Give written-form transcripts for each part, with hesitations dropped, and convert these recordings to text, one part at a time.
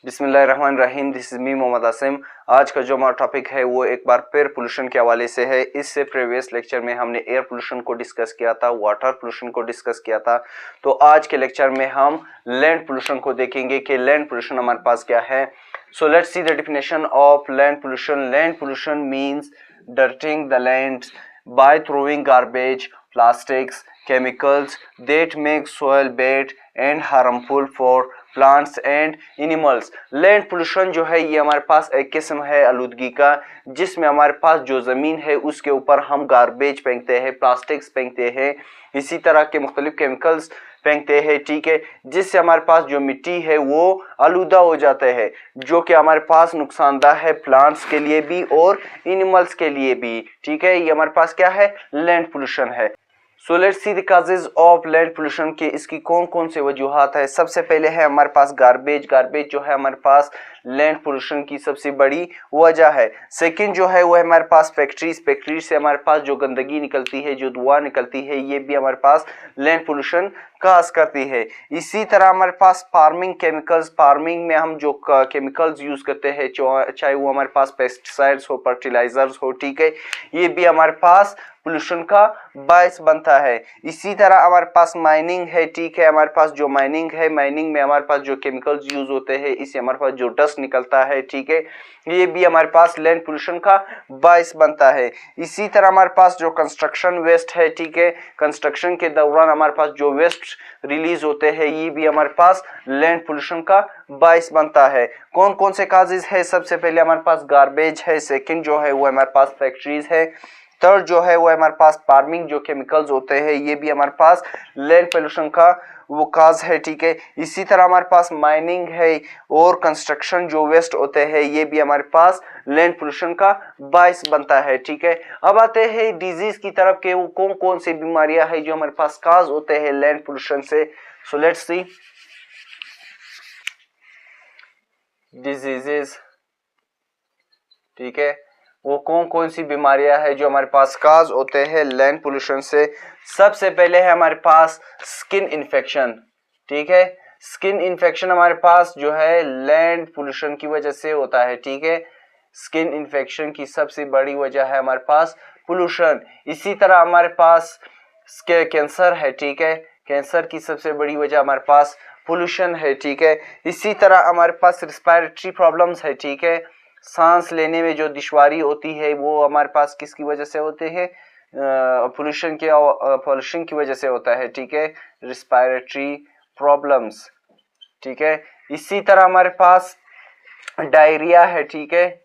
बिस्मिल्लाहिर्रहमानिर्रहीम। This is me Mohammad Asim. आज का जो हमारा टॉपिक है वो एक बार एयर पोल्यूशन के हवाले से है। इससे प्रीवियस लेक्चर में हमने एयर पोल्यूशन को डिस्कस किया था, वाटर पोल्यूशन को डिस्कस किया था। तो आज के लेक्चर में हम लैंड पोल्यूशन को देखेंगे कि लैंड पोल्यूशन हमारे पास क्या है। So let's see the definition of land pollution. Land pollution means dirting the land by throwing garbage, plastics, chemicals that make soil bad and harmful for plants and animals. Land pollution जो है ये हमारे पास एक किस्म है आलूदगी का, जिसमें हमारे पास जो ज़मीन है उसके ऊपर हम गार्बेज फेंकते हैं, प्लास्टिक्स फेंकते हैं, इसी तरह के मुख्तलिफ केमिकल्स फेंकते हैं, ठीक है, जिससे हमारे पास जो मिट्टी है वो आलूदा हो जाता है, जो कि हमारे पास नुकसानदा है प्लांट्स के लिए भी और एनिमल्स के लिए भी, ठीक है। ये हमारे पास क्या है, लैंड पोल्यूशन है। So let's see the causes of land pollution के इसकी कौन कौन से वजूहात है। सबसे पहले है हमारे पास गार्बेज। गार्बेज जो है हमारे पास लैंड पोल्यूशन की सबसे बड़ी वजह है। सेकंड जो है वो है हमारे पास फैक्ट्रीज। फैक्ट्री से हमारे पास जो गंदगी निकलती है, जो धुआं निकलती है, ये भी हमारे पास लैंड पोल्यूशन काज करती है। इसी तरह हमारे पास फार्मिंग केमिकल्स। फार्मिंग में हम जो केमिकल्स यूज करते हैं, चाहे वो हमारे पास पेस्टिसाइड्स हो, फर्टिलाइजर्स हो, ठीक है, ये भी हमारे पास पोल्यूशन का बायस बनता है। इसी तरह हमारे पास माइनिंग है, ठीक है, हमारे पास जो माइनिंग है, माइनिंग में हमारे पास जो केमिकल्स यूज होते हैं, इससे हमारे पास जो डस्ट निकलता है, ठीक है, ये भी हमारे पास लैंड पोल्यूशन का बायस बनता है। इसी तरह हमारे पास जो कंस्ट्रक्शन वेस्ट है, ठीक है, कंस्ट्रक्शन के दौरान हमारे पास जो वेस्ट रिलीज होते हैं, ये भी हमारे पास लैंड पोल्यूशन का बायस बनता है। कौन कौन से काजेज है? सबसे पहले हमारे पास गार्बेज है, सेकंड जो है वो हमारे पास फैक्ट्रीज है, थर्ड जो है वो हमारे पास फार्मिंग जो केमिकल्स होते हैं, ये भी हमारे पास लैंड पोल्यूशन का वो काज है, ठीक है। इसी तरह हमारे पास माइनिंग है और कंस्ट्रक्शन जो वेस्ट होते हैं, ये भी हमारे पास लैंड पोल्यूशन का बायस बनता है, ठीक है। अब आते हैं डिजीज की तरफ के वो कौन कौन सी बीमारियां हैं जो हमारे पास काज होते हैं लैंड पोल्यूशन से। सो लेट्स सी डिजीजेस, ठीक है, वो कौन कौन सी बीमारियां हैं जो हमारे पास काज होते हैं लैंड पोल्यूशन से। सबसे पहले है हमारे पास स्किन इन्फेक्शन, ठीक है। स्किन इन्फेक्शन हमारे पास जो है लैंड पोल्यूशन की वजह से होता है, ठीक है। स्किन इन्फेक्शन की सबसे बड़ी वजह है हमारे पास पोल्यूशन। इसी तरह हमारे पास कैंसर है, ठीक है, कैंसर की सबसे बड़ी वजह हमारे पास पोल्यूशन है, ठीक है। इसी तरह हमारे पास रिस्पायरेटरी प्रॉब्लम्स है, ठीक है, सांस लेने में जो दुश्वारी होती है वो हमारे पास किसकी वजह से होते हैं, पोल्यूशन की वजह से होता है, ठीक है, रिस्पायरेटरी प्रॉब्लम्स, ठीक है। इसी तरह हमारे पास डायरिया है, ठीक है,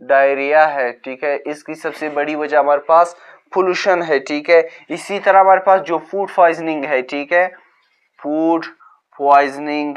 डायरिया है, ठीक है, इसकी सबसे बड़ी वजह हमारे पास पोल्यूशन है, ठीक है। इसी तरह हमारे पास जो फूड पॉइजनिंग है, ठीक है, फूड पॉइजनिंग,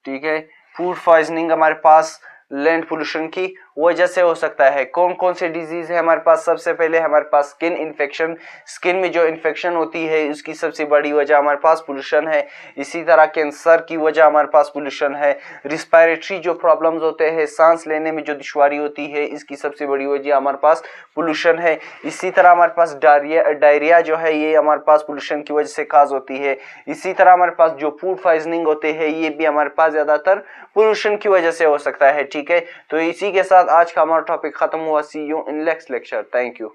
ठीक है, फूड पॉइजनिंग हमारे पास लैंड पोल्यूशन की वजह से हो सकता है। कौन कौन से डिजीज है हमारे पास? सबसे पहले हमारे पास स्किन इन्फेक्शन। स्किन में जो इन्फेक्शन होती है उसकी सबसे बड़ी वजह हमारे पास पोल्यूशन है। इसी तरह कैंसर की वजह हमारे पास पोल्यूशन है। रिस्पायरेटरी जो प्रॉब्लम्स होते हैं, सांस लेने में जो दुश्वारी होती है, इसकी सबसे बड़ी वजह हमारे पास पोल्यूशन है। इसी तरह हमारे पास डायरिया जो है ये हमारे पास पोल्यूशन की वजह से काज होती है। इसी तरह हमारे पास जो फूड पॉइजनिंग होते हैं ये भी हमारे पास ज्यादातर पोल्यूशन की वजह से हो सकता है, ठीक है। तो इसी के साथ आज का हमारा टॉपिक खत्म हुआ। See you in next lecture. Thank you.